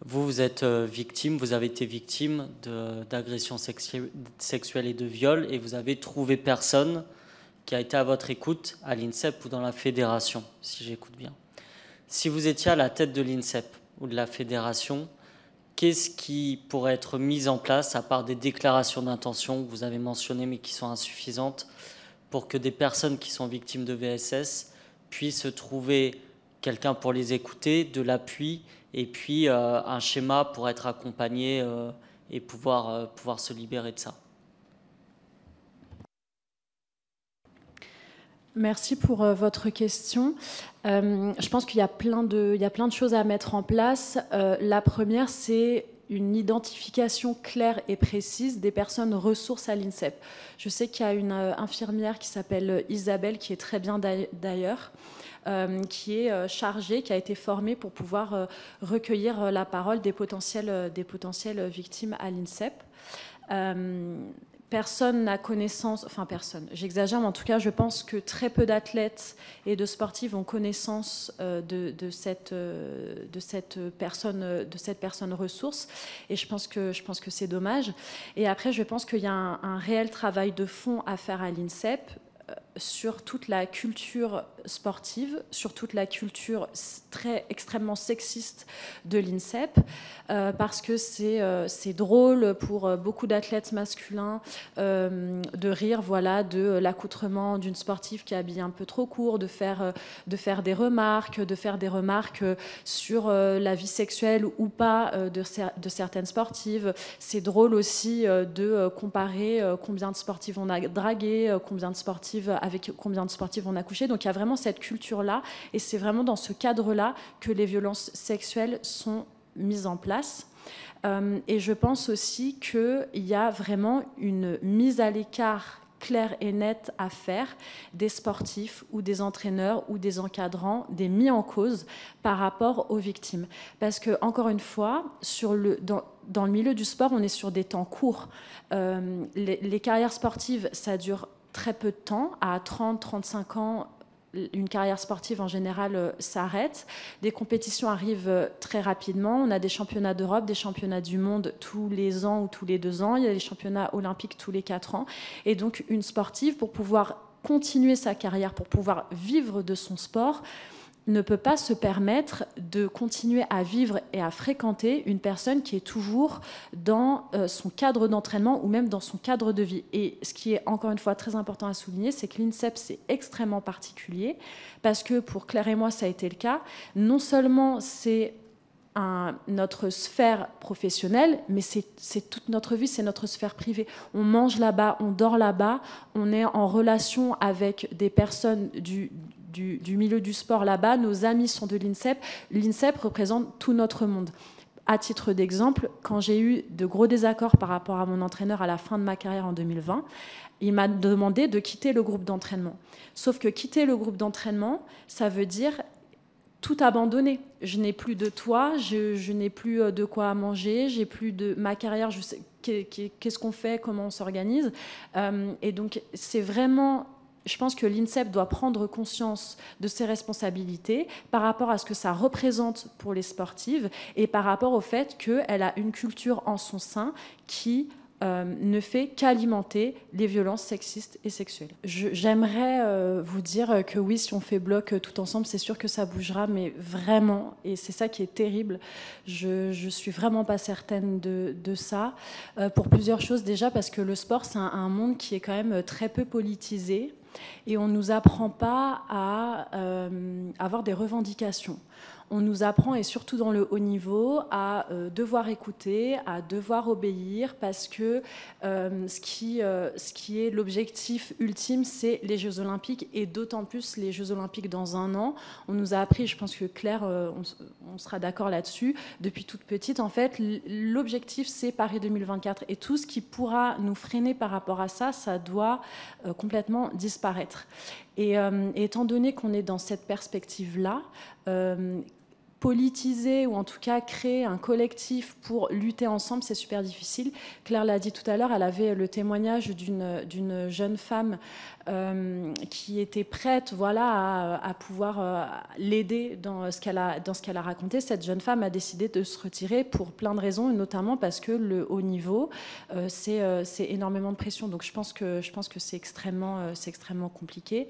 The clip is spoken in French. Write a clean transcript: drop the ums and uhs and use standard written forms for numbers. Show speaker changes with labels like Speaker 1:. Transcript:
Speaker 1: Vous êtes victime, vous avez été victime d'agressions sexuelles et de viols, et vous avez trouvé personne qui a été à votre écoute à l'INSEP ou dans la fédération, si j'écoute bien. Si vous étiez à la tête de l'INSEP ou de la fédération, qu'est-ce qui pourrait être mis en place, à part des déclarations d'intention que vous avez mentionnées mais qui sont insuffisantes, pour que des personnes qui sont victimes de VSS puissent trouver quelqu'un pour les écouter, de l'appui, et puis un schéma pour être accompagné et pouvoir se libérer de ça?
Speaker 2: Merci pour votre question. Je pense qu'il y a plein de choses à mettre en place. La première, c'est une identification claire et précise des personnes ressources à l'INSEP. Je sais qu'il y a une infirmière qui s'appelle Isabelle, qui est très bien d'ailleurs, qui est chargée, qui a été formée pour pouvoir recueillir la parole des potentielles victimes à l'INSEP. Personne n'a connaissance, enfin personne, j'exagère, mais en tout cas, je pense que très peu d'athlètes et de sportifs ont connaissance de cette personne ressource, et je pense que c'est dommage. Et après, je pense qu'il y a un réel travail de fond à faire à l'INSEP sur toute la culture sportive, sur toute la culture extrêmement sexiste de l'INSEP, parce que c'est drôle pour beaucoup d'athlètes masculins de rire, voilà, de l'accoutrement d'une sportive qui est habillée un peu trop court, de faire des remarques sur la vie sexuelle ou pas de certaines sportives. C'est drôle aussi de comparer combien de sportives on a dragué, avec combien de sportives on a couché. Donc il y a vraiment cette culture-là, et c'est vraiment dans ce cadre-là que les violences sexuelles sont mises en place. Et je pense aussi qu'il y a vraiment une mise à l'écart claire et nette à faire des sportifs ou des entraîneurs ou des encadrants, des mis en cause par rapport aux victimes. Parce que, encore une fois, dans le milieu du sport, on est sur des temps courts. Les carrières sportives, ça dure très peu de temps. À 30-35 ans, une carrière sportive en général s'arrête. Des compétitions arrivent très rapidement. On a des championnats d'Europe, des championnats du monde tous les ans ou tous les 2 ans. Il y a les championnats olympiques tous les 4 ans. Et donc une sportive, pour pouvoir continuer sa carrière, pour pouvoir vivre de son sport, ne peut pas se permettre de continuer à vivre et à fréquenter une personne qui est toujours dans son cadre d'entraînement ou même dans son cadre de vie. Et ce qui est encore une fois très important à souligner, c'est que l'INSEP, c'est extrêmement particulier, parce que pour Claire et moi, ça a été le cas. Non seulement c'est notre sphère professionnelle, mais c'est toute notre vie, c'est notre sphère privée. On mange là-bas, on dort là-bas, on est en relation avec des personnes du milieu du sport là-bas, nos amis sont de l'INSEP. L'INSEP représente tout notre monde. À titre d'exemple, quand j'ai eu de gros désaccords par rapport à mon entraîneur à la fin de ma carrière en 2020, il m'a demandé de quitter le groupe d'entraînement. Sauf que quitter le groupe d'entraînement, ça veut dire tout abandonner. Je n'ai plus de toit, je n'ai plus de quoi manger, j'ai plus de ma carrière, je sais qu'est-ce qu'on fait, comment on s'organise. Et donc, c'est vraiment... Je pense que l'INSEP doit prendre conscience de ses responsabilités par rapport à ce que ça représente pour les sportives et par rapport au fait qu'elle a une culture en son sein qui ne fait qu'alimenter les violences sexistes et sexuelles. J'aimerais vous dire que oui, si on fait bloc tout ensemble, c'est sûr que ça bougera, mais vraiment, et c'est ça qui est terrible, je suis vraiment pas certaine de ça, pour plusieurs choses. Déjà parce que le sport, c'est un monde qui est quand même très peu politisé, et on ne nous apprend pas à avoir des revendications. On nous apprend, et surtout dans le haut niveau, à devoir écouter, à devoir obéir, parce que ce qui est l'objectif ultime, c'est les Jeux Olympiques, et d'autant plus les Jeux Olympiques dans 1 an. On nous a appris, je pense que Claire, on sera d'accord là-dessus, depuis toute petite, en fait, l'objectif, c'est Paris 2024. Et tout ce qui pourra nous freiner par rapport à ça, ça doit complètement disparaître. Et étant donné qu'on est dans cette perspective-là, politiser ou en tout cas créer un collectif pour lutter ensemble, c'est super difficile. Claire l'a dit tout à l'heure, elle avait le témoignage d'une jeune femme qui était prête, voilà, à pouvoir l'aider dans ce qu'elle a raconté. Cette jeune femme a décidé de se retirer pour plein de raisons, et notamment parce que le haut niveau, c'est énormément de pression. Donc je pense que c'est extrêmement compliqué.